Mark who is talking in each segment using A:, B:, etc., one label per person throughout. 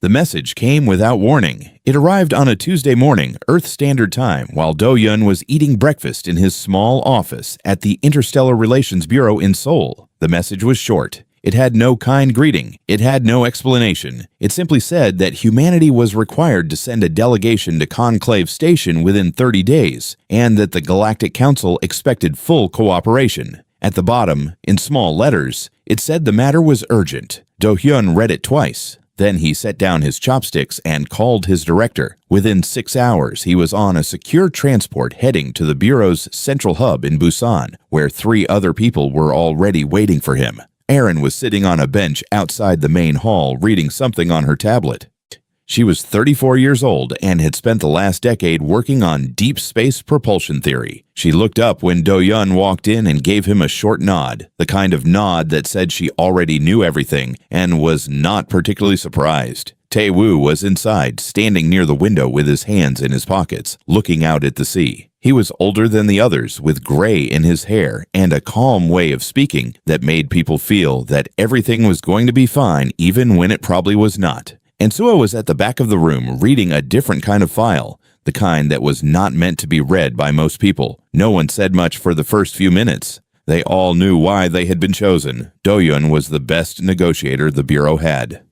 A: The message came without warning. It arrived on a Tuesday morning, Earth Standard Time, while Do-Yun was eating breakfast in his small office at the Interstellar Relations Bureau in Seoul. The message was short. It had no kind greeting. It had no explanation. It simply said that humanity was required to send a delegation to Conclave Station within 30 days, and that the Galactic Council expected full cooperation. At the bottom, in small letters, it said the matter was urgent. Do-Hyun read it twice. Then he set down his chopsticks and called his director. Within 6 hours, he was on a secure transport heading to the Bureau's central hub in Busan, where 3 other people were already waiting for him. Erin was sitting on a bench outside the main hall reading something on her tablet. She was 34 years old and had spent the last decade working on deep space propulsion theory. She looked up when Do-Yun walked in and gave him a short nod, the kind of nod that said she already knew everything and was not particularly surprised. Tae-woo was inside, standing near the window with his hands in his pockets, looking out at the sea. He was older than the others, with gray in his hair and a calm way of speaking that made people feel that everything was going to be fine even when it probably was not. And Sua was at the back of the room reading a different kind of file, the kind that was not meant to be read by most people. No one said much for the first few minutes. They all knew why they had been chosen. Do-Yun was the best negotiator the Bureau had.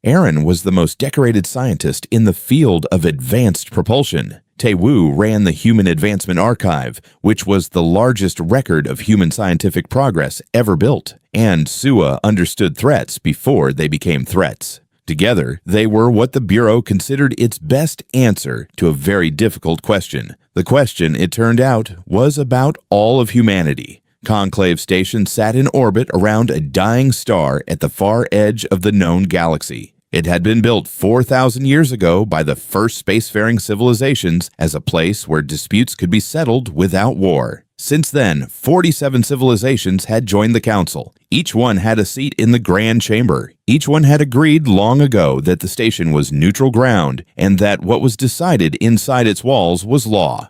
A: Erin was the most decorated scientist in the field of advanced propulsion. Tae-woo ran the Human Advancement Archive, which was the largest record of human scientific progress ever built. And Sua understood threats before they became threats. Together, they were what the Bureau considered its best answer to a very difficult question. The question, it turned out, was about all of humanity. Conclave Station sat in orbit around a dying star at the far edge of the known galaxy. It had been built 4,000 years ago by the first spacefaring civilizations as a place where disputes could be settled without war. Since then, 47 civilizations had joined the council. Each one had a seat in the Grand Chamber. Each one had agreed long ago that the station was neutral ground and that what was decided inside its walls was law.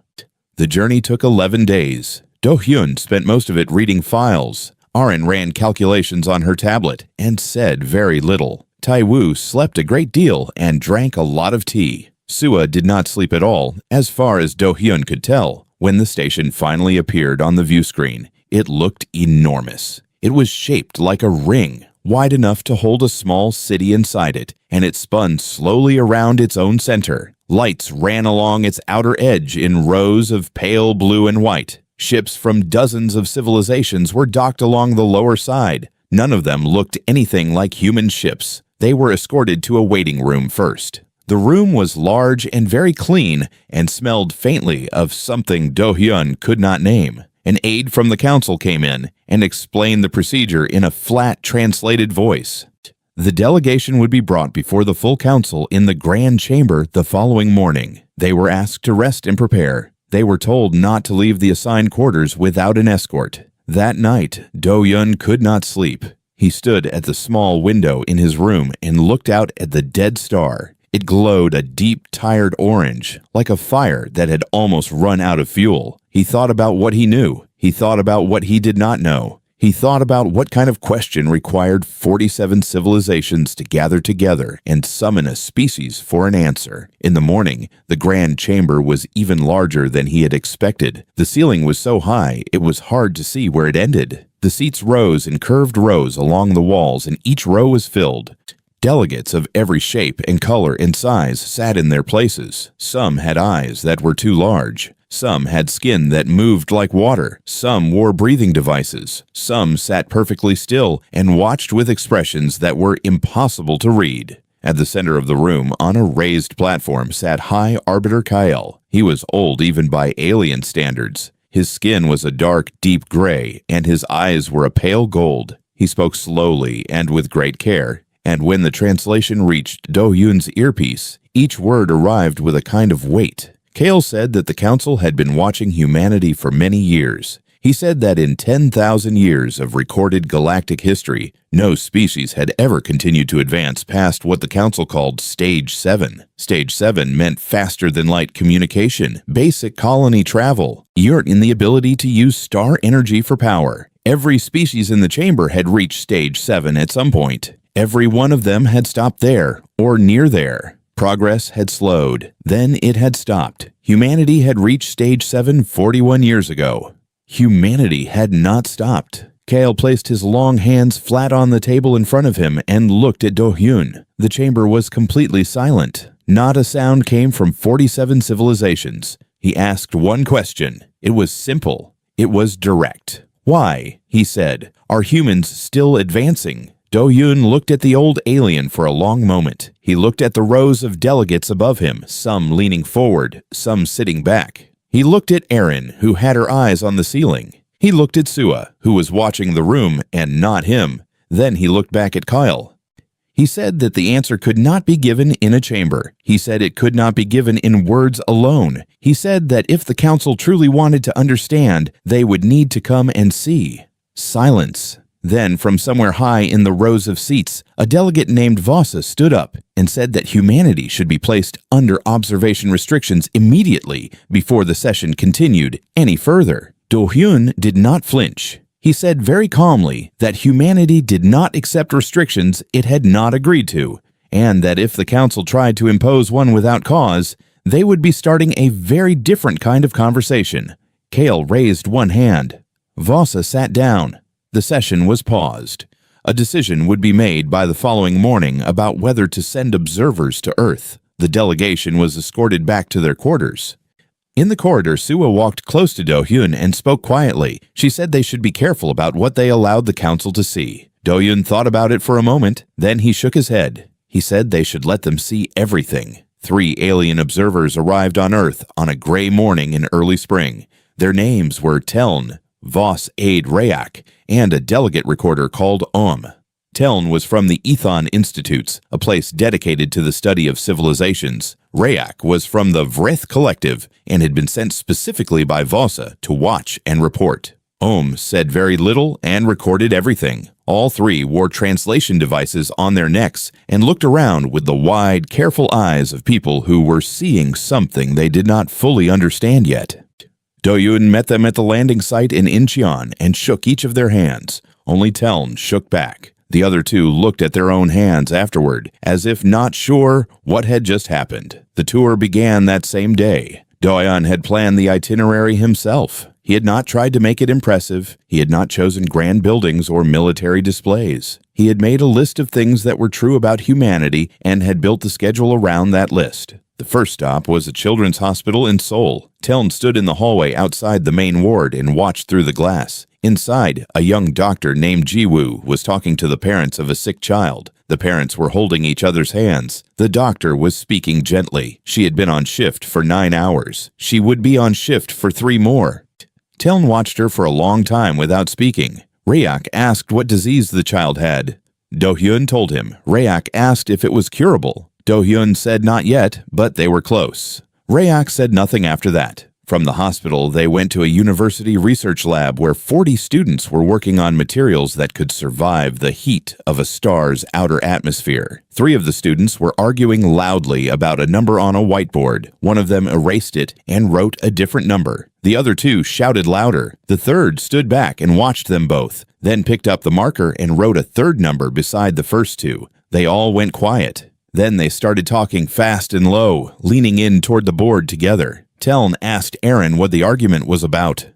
A: The journey took 11 days. Do-Hyun spent most of it reading files. Arin ran calculations on her tablet and said very little. Tae-woo slept a great deal and drank a lot of tea. Sua did not sleep at all, as far as Do-Hyun could tell. When the station finally appeared on the view screen, it looked enormous. It was shaped like a ring, wide enough to hold a small city inside it, and it spun slowly around its own center. Lights ran along its outer edge in rows of pale blue and white. Ships from dozens of civilizations were docked along the lower side. None of them looked anything like human ships. They were escorted to a waiting room first. The room was large and very clean and smelled faintly of something Do-Hyun could not name. An aide from the council came in and explained the procedure in a flat, translated voice. The delegation would be brought before the full council in the Grand Chamber the following morning. They were asked to rest and prepare. They were told not to leave the assigned quarters without an escort. That night, Do-Yun could not sleep. He stood at the small window in his room and looked out at the dead star. It glowed a deep, tired orange, like a fire that had almost run out of fuel. He thought about what he knew. He thought about what he did not know. He thought about what kind of question required 47 civilizations to gather together and summon a species for an answer. In the morning, the Grand Chamber was even larger than he had expected. The ceiling was so high, it was hard to see where it ended. The seats rose in curved rows along the walls, and each row was filled. Delegates of every shape and color and size sat in their places. Some had eyes that were too large. Some had skin that moved like water. Some wore breathing devices. Some sat perfectly still and watched with expressions that were impossible to read. At the center of the room, on a raised platform, sat High Arbiter Kael. He was old even by alien standards. His skin was a dark, deep gray, and his eyes were a pale gold. He spoke slowly and with great care, and when the translation reached Do-Hyun's earpiece, each word arrived with a kind of weight. Kael said that the council had been watching humanity for many years. He said that in 10,000 years of recorded galactic history, no species had ever continued to advance past what the council called Stage 7. Stage 7 meant faster-than-light communication, basic colony travel, in the ability to use star energy for power. Every species in the chamber had reached Stage 7 at some point. Every one of them had stopped there, or near there. Progress had slowed. Then it had stopped. Humanity had reached stage 7 41 years ago. Humanity had not stopped. Kale placed his long hands flat on the table in front of him and looked at Do-hyun. The chamber was completely silent. Not a sound came from 47 civilizations. He asked one question. It was simple. It was direct. "Why," he said, "are humans still advancing?" Do-hyun looked at the old alien for a long moment. He looked at the rows of delegates above him, some leaning forward, some sitting back. He looked at Erin, who had her eyes on the ceiling. He looked at Sua, who was watching the room and not him. Then he looked back at Kyle. He said that the answer could not be given in a chamber. He said it could not be given in words alone. He said that if the council truly wanted to understand, they would need to come and see. Silence. Then, from somewhere high in the rows of seats, a delegate named Vasa stood up and said that humanity should be placed under observation restrictions immediately before the session continued any further. Do-hyun did not flinch. He said very calmly that humanity did not accept restrictions it had not agreed to, and that if the council tried to impose one without cause, they would be starting a very different kind of conversation. Kale raised one hand. Vasa sat down. The session was paused. A decision would be made by the following morning about whether to send observers to Earth. The delegation was escorted back to their quarters. In the corridor, Sua walked close to Do-hyun and spoke quietly. She said they should be careful about what they allowed the council to see. Do-hyun thought about it for a moment. Then he shook his head. He said they should let them see everything. 3 alien observers arrived on Earth on a gray morning in early spring. Their names were Teln, Voss Aid Rayak, and a delegate recorder called Teln was from the Ethon Institutes, a place dedicated to the study of civilizations. Rayak was from the Vreth Collective and had been sent specifically by Vasa to watch and report. Said very little and recorded everything. All 3 wore translation devices on their necks and looked around with the wide, careful eyes of people who were seeing something they did not fully understand yet. Do-hyun met them at the landing site in Incheon and shook each of their hands. Only Teln shook back. The other 2 looked at their own hands afterward, as if not sure what had just happened. The tour began that same day. Do-hyun had planned the itinerary himself. He had not tried to make it impressive. He had not chosen grand buildings or military displays. He had made a list of things that were true about humanity and had built the schedule around that list. The first stop was a children's hospital in Seoul. Teln stood in the hallway outside the main ward and watched through the glass. Inside, a young doctor named Ji-woo was talking to the parents of a sick child. The parents were holding each other's hands. The doctor was speaking gently. She had been on shift for 9 hours. She would be on shift for 3 more. Teln watched her for a long time without speaking. Rayak asked what disease the child had. Do-hyun told him. Rayak asked if it was curable. Do-hyun said not yet, but they were close. Rayak said nothing after that. From the hospital, they went to a university research lab where 40 students were working on materials that could survive the heat of a star's outer atmosphere. 3 of the students were arguing loudly about a number on a whiteboard. One of them erased it and wrote a different number. The other 2 shouted louder. The third stood back and watched them both, then picked up the marker and wrote a third number beside the first 2. They all went quiet. Then they started talking fast and low, leaning in toward the board together. Teln asked Erin what the argument was about.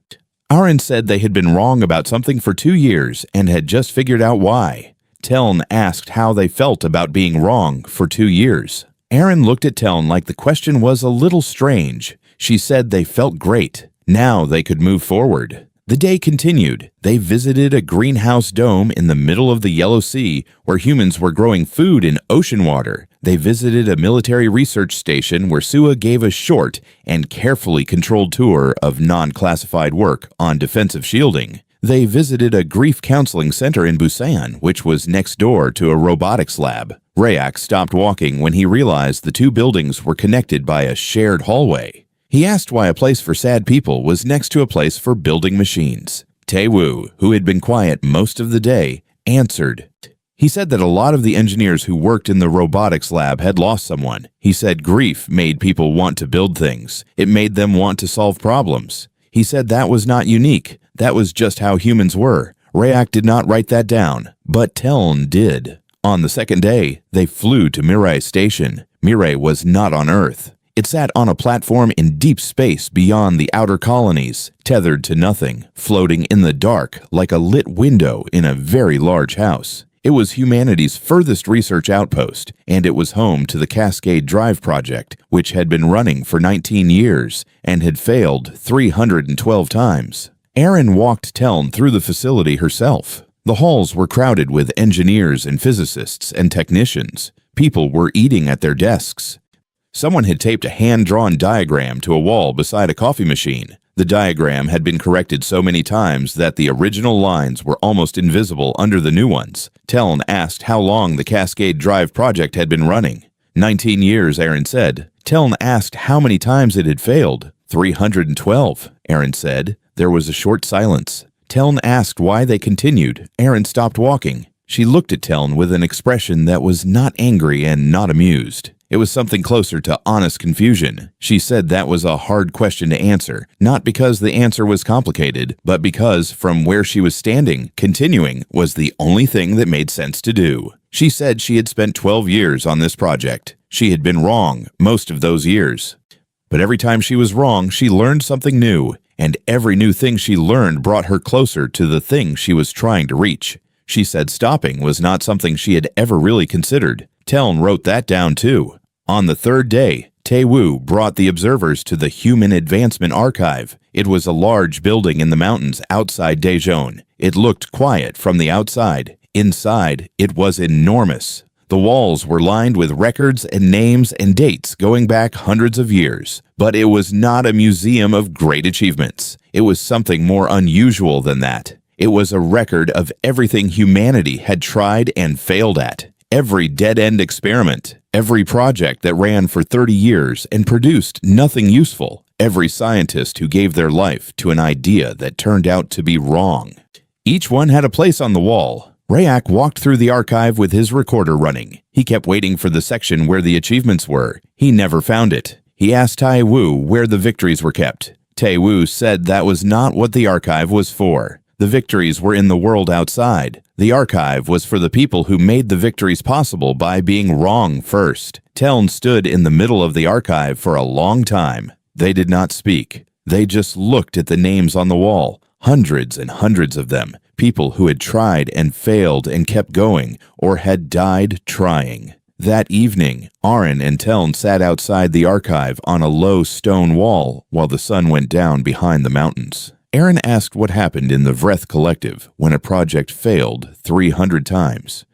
A: Erin said they had been wrong about something for 2 years and had just figured out why. Teln asked how they felt about being wrong for 2 years. Erin looked at Teln like the question was a little strange. She said they felt great. Now they could move forward. The day continued. They visited a greenhouse dome in the middle of the Yellow Sea where humans were growing food in ocean water. They visited a military research station where Sua gave a short and carefully controlled tour of non-classified work on defensive shielding. They visited a grief counseling center in Busan, which was next door to a robotics lab. Rayak stopped walking when he realized the 2 buildings were connected by a shared hallway. He asked why a place for sad people was next to a place for building machines. Tae-woo, who had been quiet most of the day, answered. He said that a lot of the engineers who worked in the robotics lab had lost someone. He said grief made people want to build things. It made them want to solve problems. He said that was not unique. That was just how humans were. Rayak did not write that down, but Teln did. On the second day, they flew to Mirai Station. Mirai was not on Earth. It sat on a platform in deep space beyond the outer colonies, tethered to nothing, floating in the dark like a lit window in a very large house. It was humanity's furthest research outpost, and it was home to the Cascade Drive project, which had been running for 19 years and had failed 312 times. Erin walked Teln through the facility herself. The halls were crowded with engineers and physicists and technicians. People were eating at their desks. Someone had taped a hand-drawn diagram to a wall beside a coffee machine. The diagram had been corrected so many times that the original lines were almost invisible under the new ones. Teln asked how long the Cascade Drive project had been running. 19 years, Erin said. Teln asked how many times it had failed. 312, Erin said. There was a short silence. Teln asked why they continued. Erin stopped walking. She looked at Teln with an expression that was not angry and not amused. It was something closer to honest confusion. She said that was a hard question to answer, not because the answer was complicated, but because from where she was standing, continuing was the only thing that made sense to do. She said she had spent 12 years on this project. She had been wrong most of those years. But every time she was wrong, she learned something new, and every new thing she learned brought her closer to the thing she was trying to reach. She said stopping was not something she had ever really considered. Teln wrote that down too. On the third day, Tae-woo brought the observers to the Human Advancement Archive. It was a large building in the mountains outside Daejeon. It looked quiet from the outside. Inside, it was enormous. The walls were lined with records and names and dates going back hundreds of years. But it was not a museum of great achievements. It was something more unusual than that. It was a record of everything humanity had tried and failed at. Every dead-end experiment, every project that ran for 30 years and produced nothing useful, every scientist who gave their life to an idea that turned out to be wrong. Each one had a place on the wall. Rayak walked through the archive with his recorder running. He kept waiting for the section where the achievements were. He never found it. He asked Tae-woo where the victories were kept. Tae-woo said that was not what the archive was for. The victories were in the world outside. The archive was for the people who made the victories possible by being wrong first. Teln stood in the middle of the archive for a long time. They did not speak. They just looked at the names on the wall, hundreds and hundreds of them, people who had tried and failed and kept going, or had died trying. That evening, Arin and Teln sat outside the archive on a low stone wall while the sun went down behind the mountains. Erin asked what happened in the Vreth Collective when a project failed 300 times.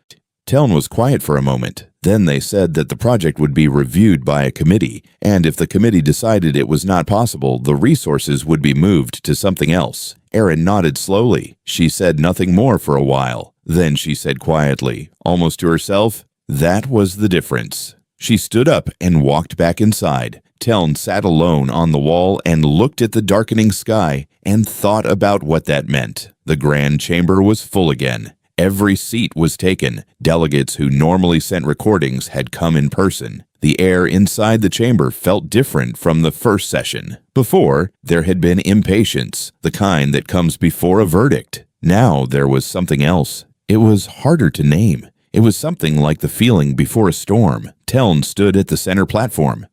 A: Teln was quiet for a moment. Then they said that the project would be reviewed by a committee, and if the committee decided it was not possible, the resources would be moved to something else. Erin nodded slowly. She said nothing more for a while. Then she said quietly, almost to herself, "That was the difference." She stood up and walked back inside. Teln sat alone on the wall and looked at the darkening sky and thought about what that meant. The grand chamber was full again. Every seat was taken. Delegates who normally sent recordings had come in person. The air inside the chamber felt different from the first session. Before, there had been impatience, the kind that comes before a verdict. Now there was something else. It was harder to name. It was something like the feeling before a storm. Teln stood at the center platform.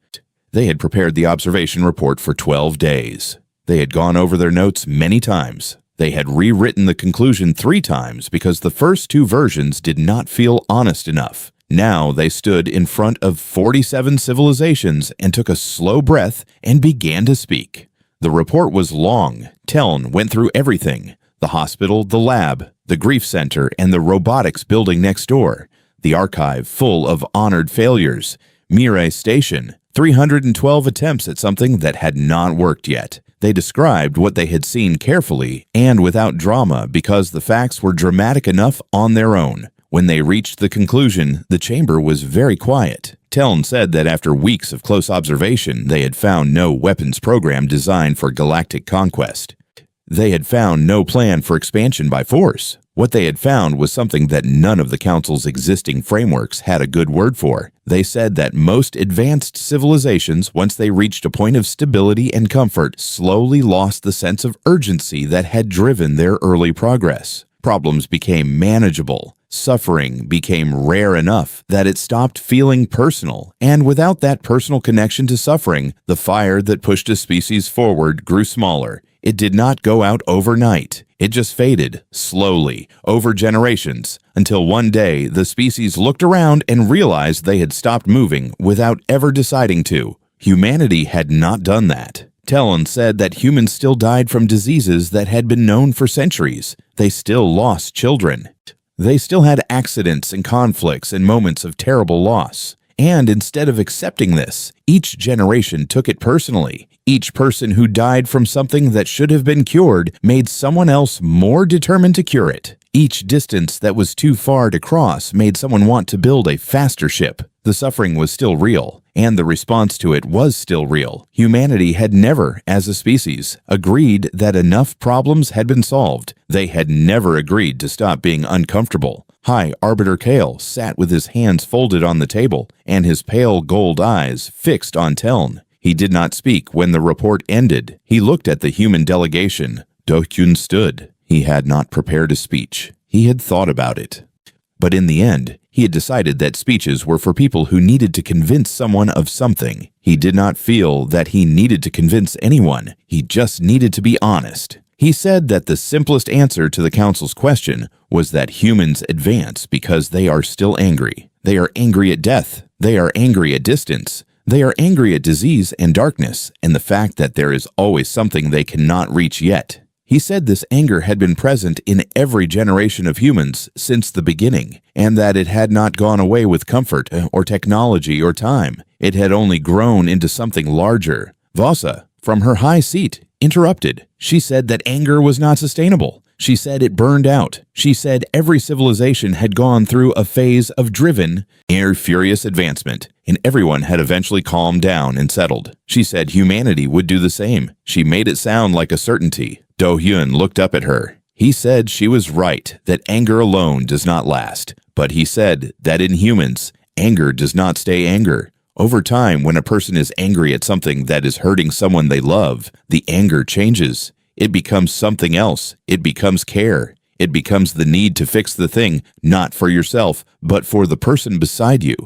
A: They had prepared the observation report for 12 days. They had gone over their notes many times. They had rewritten the conclusion 3 times because the first 2 versions did not feel honest enough. Now they stood in front of 47 civilizations and took a slow breath and began to speak. The report was long. Teln went through everything: the hospital, the lab, the grief center, and the robotics building next door. The archive full of honored failures. Mirai Station, 312 attempts at something that had not worked yet. They described what they had seen carefully and without drama because the facts were dramatic enough on their own. When they reached the conclusion, the chamber was very quiet. Teln said that after weeks of close observation, they had found no weapons program designed for galactic conquest. They had found no plan for expansion by force. What they had found was something that none of the Council's existing frameworks had a good word for. They said that most advanced civilizations, once they reached a point of stability and comfort, slowly lost the sense of urgency that had driven their early progress. Problems became manageable. Suffering became rare enough that it stopped feeling personal, and without that personal connection to suffering, the fire that pushed a species forward grew smaller. It did not go out overnight. It just faded, slowly, over generations, until one day the species looked around and realized they had stopped moving without ever deciding to. Humanity had not done that. Talon said that humans still died from diseases that had been known for centuries. They still lost children. They still had accidents and conflicts and moments of terrible loss. And instead of accepting this, each generation took it personally. Each person who died from something that should have been cured made someone else more determined to cure it. Each distance that was too far to cross made someone want to build a faster ship. The suffering was still real, and the response to it was still real. Humanity had never, as a species, agreed that enough problems had been solved. They had never agreed to stop being uncomfortable. High Arbiter Kale sat with his hands folded on the table and his pale gold eyes fixed on Teln. He did not speak when the report ended. He looked at the human delegation. Do-Hyun stood. He had not prepared a speech. He had thought about it. But in the end, he had decided that speeches were for people who needed to convince someone of something. He did not feel that he needed to convince anyone. He just needed to be honest. He said that the simplest answer to the council's question was that humans advance because they are still angry. They are angry at death. They are angry at distance. They are angry at disease and darkness and the fact that there is always something they cannot reach yet. He said this anger had been present in every generation of humans since the beginning, and that it had not gone away with comfort or technology or time. It had only grown into something larger. Vasa, from her high seat, interrupted. She said that anger was not sustainable. She said it burned out. She said every civilization had gone through a phase of driven, furious advancement, and everyone had eventually calmed down and settled. She said humanity would do the same. She made it sound like a certainty. Do-Hyun looked up at her. He said she was right, that anger alone does not last. But he said that in humans, anger does not stay anger. Over time, when a person is angry at something that is hurting someone they love, the anger changes. It becomes something else. It becomes care. It becomes the need to fix the thing, not for yourself, but for the person beside you.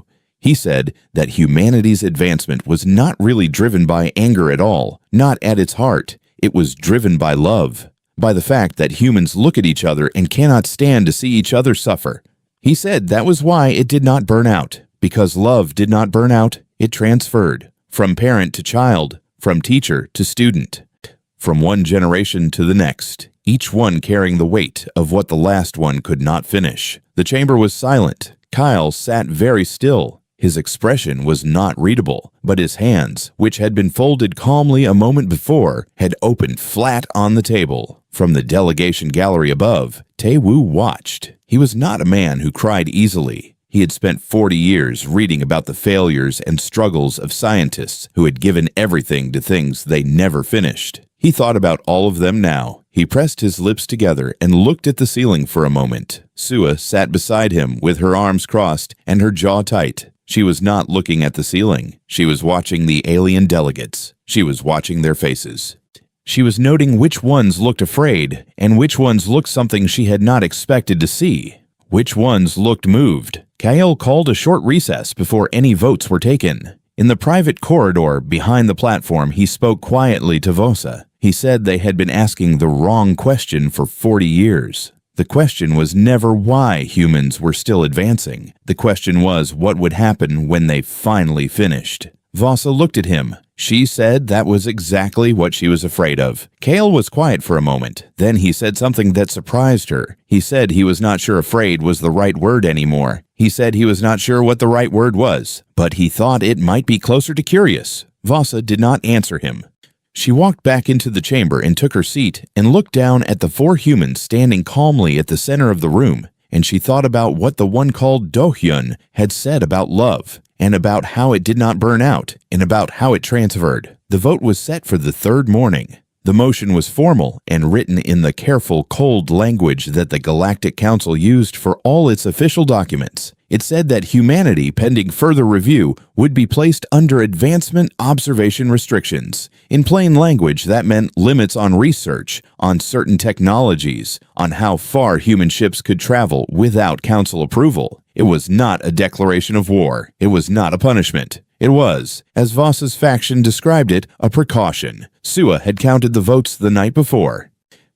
A: He said that humanity's advancement was not really driven by anger at all, not at its heart. It was driven by love, by the fact that humans look at each other and cannot stand to see each other suffer. He said that was why it did not burn out, because love did not burn out, it transferred, from parent to child, from teacher to student, from one generation to the next, each one carrying the weight of what the last one could not finish. The chamber was silent. Kyle sat very still. His expression was not readable, but his hands, which had been folded calmly a moment before, had opened flat on the table. From the delegation gallery above, Tae-woo watched. He was not a man who cried easily. He had spent 40 years reading about the failures and struggles of scientists who had given everything to things they never finished. He thought about all of them now. He pressed his lips together and looked at the ceiling for a moment. Sua sat beside him with her arms crossed and her jaw tight. She was not looking at the ceiling. She was watching the alien delegates. She was watching their faces. She was noting which ones looked afraid and which ones looked something she had not expected to see. Which ones looked moved. Kael called a short recess before any votes were taken. In the private corridor behind the platform, he spoke quietly to Vosa. He said they had been asking the wrong question for 40 years. The question was never why humans were still advancing. The question was what would happen when they finally finished. Vosa looked at him. She said that was exactly what she was afraid of. Kale was quiet for a moment. Then he said something that surprised her. He said he was not sure afraid was the right word anymore. He said he was not sure what the right word was, but he thought it might be closer to curious. Vosa did not answer him. She walked back into the chamber and took her seat and looked down at the 4 humans standing calmly at the center of the room, and she thought about what the one called Do-Hyun had said about love, and about how it did not burn out, and about how it transferred. The vote was set for the 3rd morning. The motion was formal and written in the careful, cold language that the Galactic Council used for all its official documents. It said that humanity, pending further review, would be placed under advancement observation restrictions. In plain language, that meant limits on research, on certain technologies, on how far human ships could travel without Council approval. It was not a declaration of war. It was not a punishment. It was, as Voss's faction described it, a precaution. Sua had counted the votes the night before.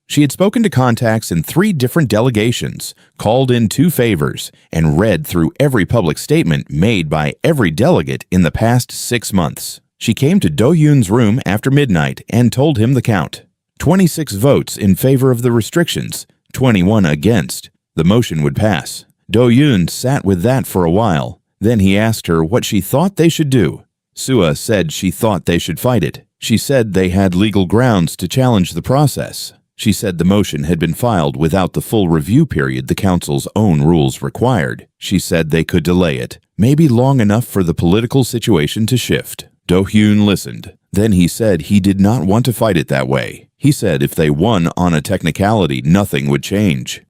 A: She had spoken to contacts in 3 different delegations, called in 2 favors, and read through every public statement made by every delegate in the past 6 months. She came to Do Yun's room after midnight and told him the count. 26 votes in favor of the restrictions, 21 against. The motion would pass. Do Yun sat with that for a while. Then he asked her what she thought they should do. Sua said she thought they should fight it. She said they had legal grounds to challenge the process. She said the motion had been filed without the full review period the Council's own rules required. She said they could delay it, maybe long enough for the political situation to shift. Do Hyun listened. Then he said he did not want to fight it that way. He said if they won on a technicality, nothing would change.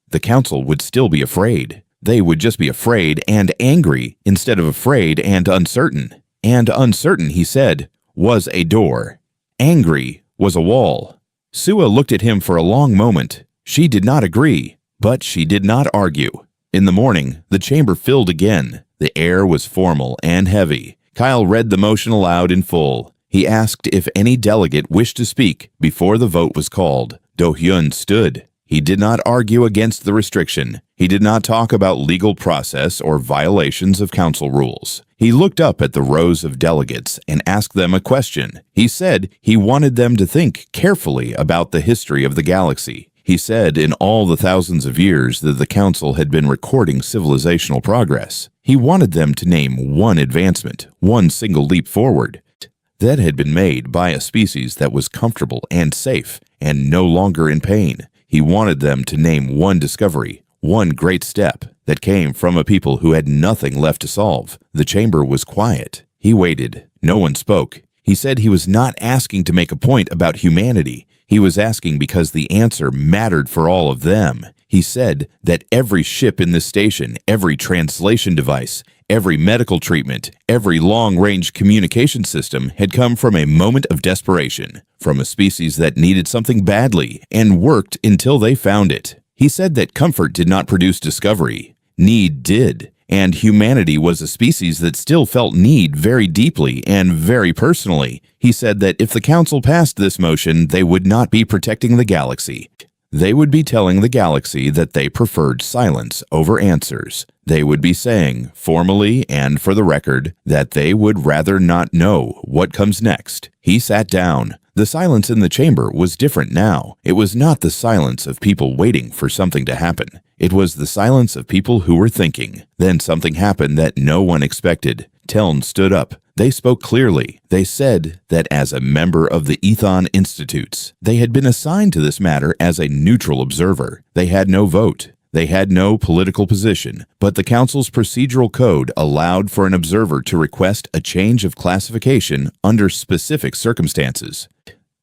A: The Council would still be afraid. They would just be afraid and angry instead of afraid and uncertain. And uncertain, he said, was a door. Angry was a wall. Sua looked at him for a long moment. She did not agree, but she did not argue. In the morning, the chamber filled again. The air was formal and heavy. Kyle read the motion aloud in full. He asked if any delegate wished to speak before the vote was called. Do Hyun stood. He did not argue against the restriction. He did not talk about legal process or violations of Council rules. He looked up at the rows of delegates and asked them a question. He said he wanted them to think carefully about the history of the galaxy. He said in all the thousands of years that the Council had been recording civilizational progress, he wanted them to name one advancement, one single leap forward, that had been made by a species that was comfortable and safe and no longer in pain. He wanted them to name one discovery, one great step that came from a people who had nothing left to solve. The chamber was quiet. He waited. No one spoke. He said he was not asking to make a point about humanity. He was asking because the answer mattered for all of them. He said that every ship in this station, every translation device, every medical treatment, every long-range communication system had come from a moment of desperation, from a species that needed something badly and worked until they found it. He said that comfort did not produce discovery. Need did. And humanity was a species that still felt need very deeply and very personally. He said that if the Council passed this motion, they would not be protecting the galaxy. They would be telling the galaxy that they preferred silence over answers. They would be saying, formally and for the record, that they would rather not know what comes next. He sat down. The silence in the chamber was different now. It was not the silence of people waiting for something to happen. It was the silence of people who were thinking. Then something happened that no one expected. Teln stood up. They spoke clearly. They said that as a member of the Ethon Institutes, they had been assigned to this matter as a neutral observer. They had no vote. They had no political position, but the Council's procedural code allowed for an observer to request a change of classification under specific circumstances.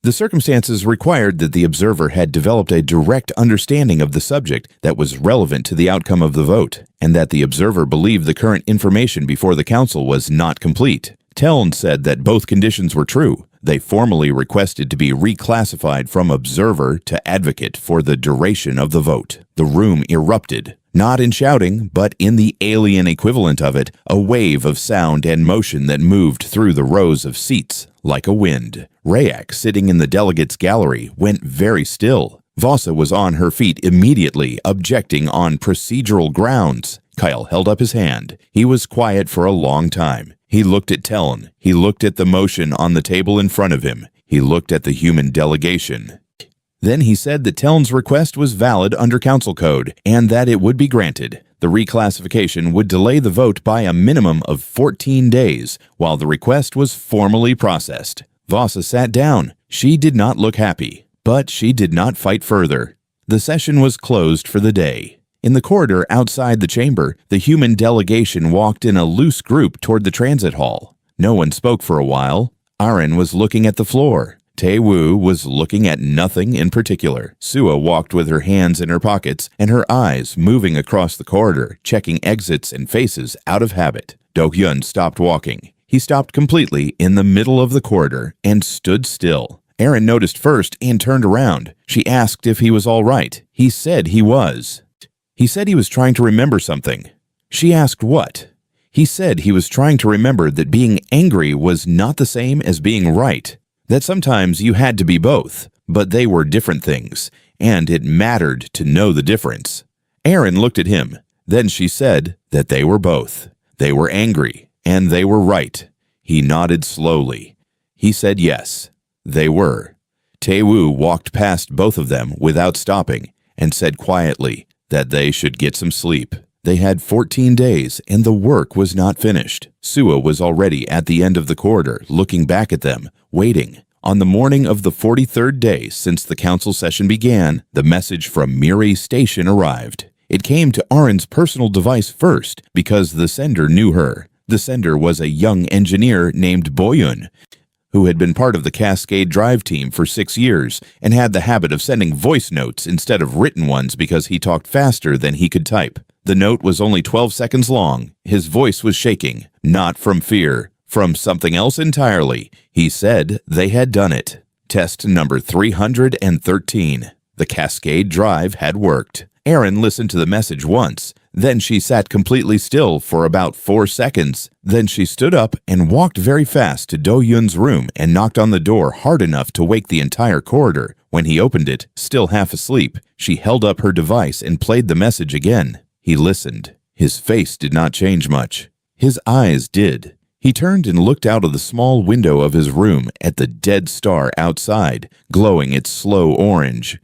A: The circumstances required that the observer had developed a direct understanding of the subject that was relevant to the outcome of the vote, and that the observer believed the current information before the Council was not complete. Teln said that both conditions were true. They formally requested to be reclassified from observer to advocate for the duration of the vote. The room erupted, not in shouting, but in the alien equivalent of it, a wave of sound and motion that moved through the rows of seats like a wind. Rayak, sitting in the delegates' gallery, went very still. Vossa was on her feet immediately, objecting on procedural grounds. Kyle held up his hand. He was quiet for a long time. He looked at Teln. He looked at the motion on the table in front of him. He looked at the human delegation. Then he said that Teln's request was valid under Council Code, and that it would be granted. The reclassification would delay the vote by a minimum of 14 days, while the request was formally processed. Vossa sat down. She did not look happy, but she did not fight further. The session was closed for the day. In the corridor outside the chamber, the human delegation walked in a loose group toward the transit hall. No one spoke for a while. Aaron was looking at the floor. Tae-woo was looking at nothing in particular. Sua walked with her hands in her pockets and her eyes moving across the corridor, checking exits and faces out of habit. Do-hyun stopped walking. He stopped completely in the middle of the corridor and stood still. Erin noticed first and turned around. She asked if he was all right. He said he was. He said he was trying to remember something. She asked what? He said he was trying to remember that being angry was not the same as being right, that sometimes you had to be both, but they were different things, and it mattered to know the difference. Erin looked at him. Then she said that they were both. They were angry, and they were right. He nodded slowly. He said yes, they were. Tae-woo walked past both of them without stopping and said quietly that they should get some sleep. They had 14 days, and the work was not finished. Sua was already at the end of the corridor, looking back at them, waiting. On the morning of the 43rd day since the council session began, the message from Miri Station arrived. It came to Arin's personal device first because the sender knew her. The sender was a young engineer named Boyun, who had been part of the Cascade Drive team for 6 years and had the habit of sending voice notes instead of written ones because he talked faster than he could type. The note was only 12 seconds long. His voice was shaking, not from fear, from something else entirely. He said they had done it. Test number 313. The Cascade Drive had worked. Erin listened to the message once. Then she sat completely still for about 4 seconds. Then she stood up and walked very fast to Do-hyun's room and knocked on the door hard enough to wake the entire corridor. When he opened it, still half asleep, she held up her device and played the message again. He listened. His face did not change much. His eyes did. He turned and looked out of the small window of his room at the dead star outside, glowing its slow orange.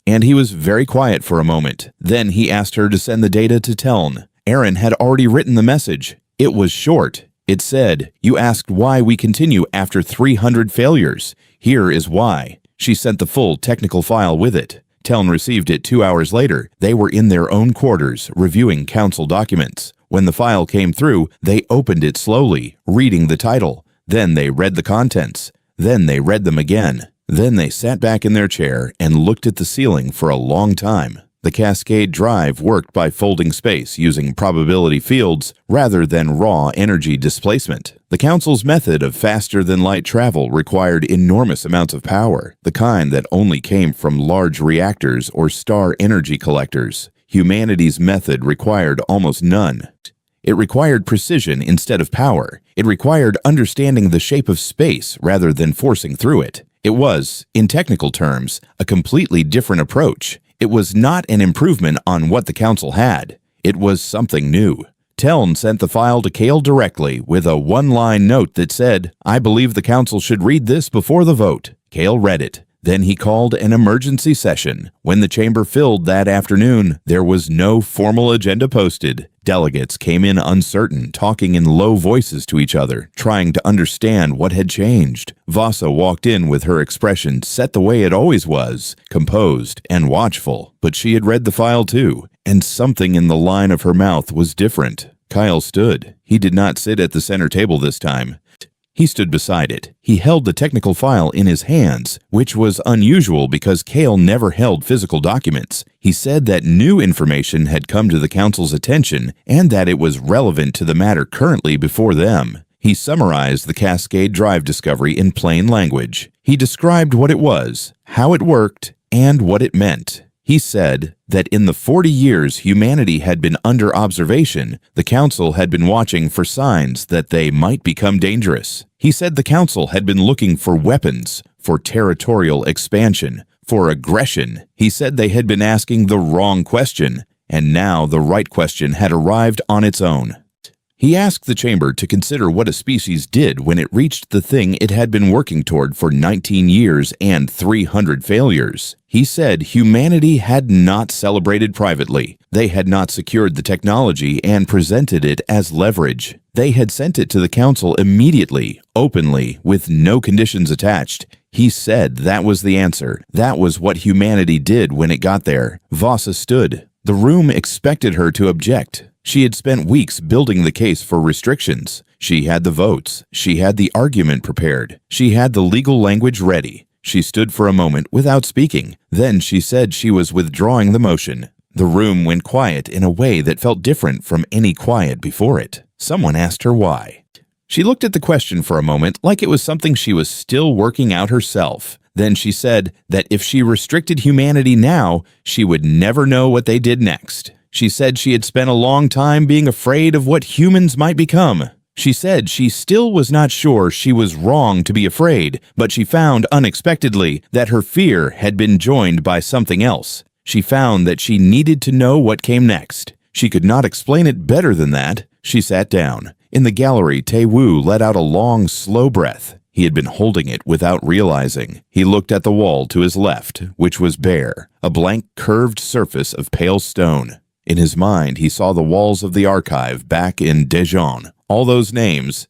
A: And he was very quiet for a moment. Then he asked her to send the data to Teln. Erin had already written the message. It was short. It said, "You asked why we continue after 300 failures. Here is why." She sent the full technical file with it. Teln received it 2 hours later. They were in their own quarters, reviewing council documents. When the file came through, they opened it slowly, reading the title. Then they read the contents. Then they read them again. Then they sat back in their chair and looked at the ceiling for a long time. The Cascade Drive worked by folding space using probability fields rather than raw energy displacement. The Council's method of faster-than-light travel required enormous amounts of power, the kind that only came from large reactors or star energy collectors. Humanity's method required almost none. It required precision instead of power. It required understanding the shape of space rather than forcing through it. It was, in technical terms, a completely different approach. It was not an improvement on what the Council had. It was something new. Teln sent the file to Kale directly with a one-line note that said, "I believe the Council should read this before the vote." Kale read it. Then he called an emergency session. When the chamber filled that afternoon, there was no formal agenda posted. Delegates came in uncertain, talking in low voices to each other, trying to understand what had changed. Vasa walked in with her expression set the way it always was, composed and watchful. But she had read the file too, and something in the line of her mouth was different. Kyle stood. He did not sit at the center table this time. He stood beside it. He held the technical file in his hands, which was unusual because Kale never held physical documents. He said that new information had come to the Council's attention and that it was relevant to the matter currently before them. He summarized the Cascade Drive discovery in plain language. He described what it was, how it worked, and what it meant. He said that in the 40 years humanity had been under observation, the Council had been watching for signs that they might become dangerous. He said the Council had been looking for weapons, for territorial expansion, for aggression. He said they had been asking the wrong question, and now the right question had arrived on its own. He asked the chamber to consider what a species did when it reached the thing it had been working toward for 19 years and 300 failures. He said humanity had not celebrated privately. They had not secured the technology and presented it as leverage. They had sent it to the Council immediately, openly, with no conditions attached. He said that was the answer. That was what humanity did when it got there. Vasa stood. The room expected her to object. She had spent weeks building the case for restrictions. She had the votes. She had the argument prepared. She had the legal language ready. She stood for a moment without speaking. Then she said she was withdrawing the motion. The room went quiet in a way that felt different from any quiet before it. Someone asked her why. She looked at the question for a moment like it was something she was still working out herself. Then she said that if she restricted humanity now, she would never know what they did next. She said she had spent a long time being afraid of what humans might become. She said she still was not sure she was wrong to be afraid, but she found unexpectedly that her fear had been joined by something else. She found that she needed to know what came next. She could not explain it better than that. She sat down. In the gallery, Tae-woo let out a long, slow breath. He had been holding it without realizing. He looked at the wall to his left, which was bare, a blank curved surface of pale stone. In his mind, he saw the walls of the archive back in Daejeon. All those names,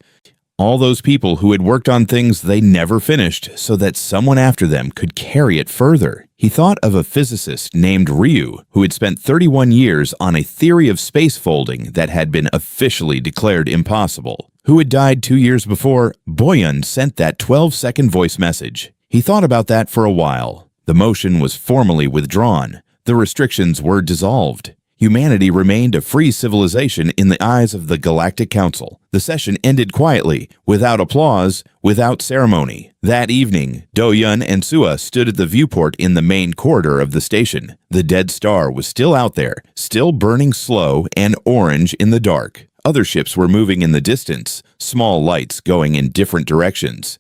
A: all those people who had worked on things they never finished so that someone after them could carry it further. He thought of a physicist named Ryu who had spent 31 years on a theory of space folding that had been officially declared impossible. Who had died 2 years before Boyun sent that 12-second voice message. He thought about that for a while. The motion was formally withdrawn. The restrictions were dissolved. Humanity remained a free civilization in the eyes of the Galactic Council. The session ended quietly, without applause, without ceremony. That evening, Do-yun and Sua stood at the viewport in the main corridor of the station. The dead star was still out there, still burning slow and orange in the dark. Other ships were moving in the distance, small lights going in different directions.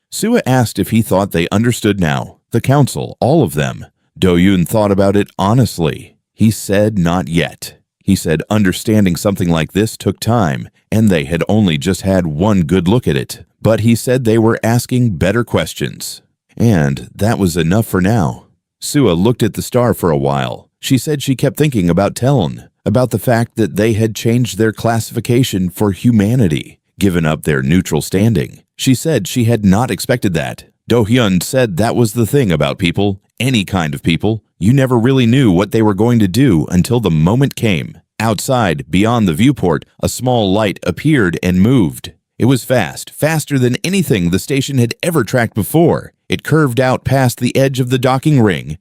A: Sua asked if he thought they understood now. The Council, all of them. Do-yun thought about it honestly. He said not yet. He said understanding something like this took time, and they had only just had one good look at it. But he said they were asking better questions. And that was enough for now. Sua looked at the star for a while. She said she kept thinking about Teln, about the fact that they had changed their classification for humanity, given up their neutral standing. She said she had not expected that. Do-hyun said that was the thing about people, any kind of people. You never really knew what they were going to do until the moment came. Outside, beyond the viewport, a small light appeared and moved. It was fast, faster than anything the station had ever tracked before. It curved out past the edge of the docking ring,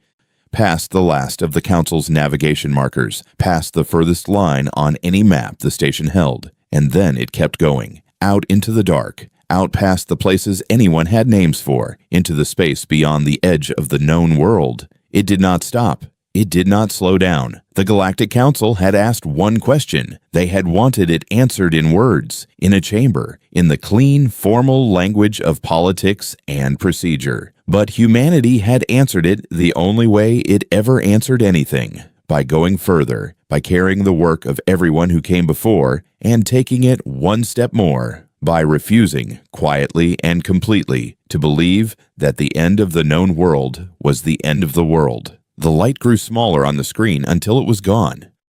A: past the last of the Council's navigation markers, past the furthest line on any map the station held, and then it kept going, out into the dark, out past the places anyone had names for, into the space beyond the edge of the known world. It did not stop. It did not slow down. The Galactic Council had asked one question. They had wanted it answered in words, in a chamber, in the clean, formal language of politics and procedure. But humanity had answered it the only way it ever answered anything, by going further, by carrying the work of everyone who came before and taking it one step more, by refusing, quietly and completely, to believe that the end of the known world was the end of the world. The light grew smaller on the screen until it was gone.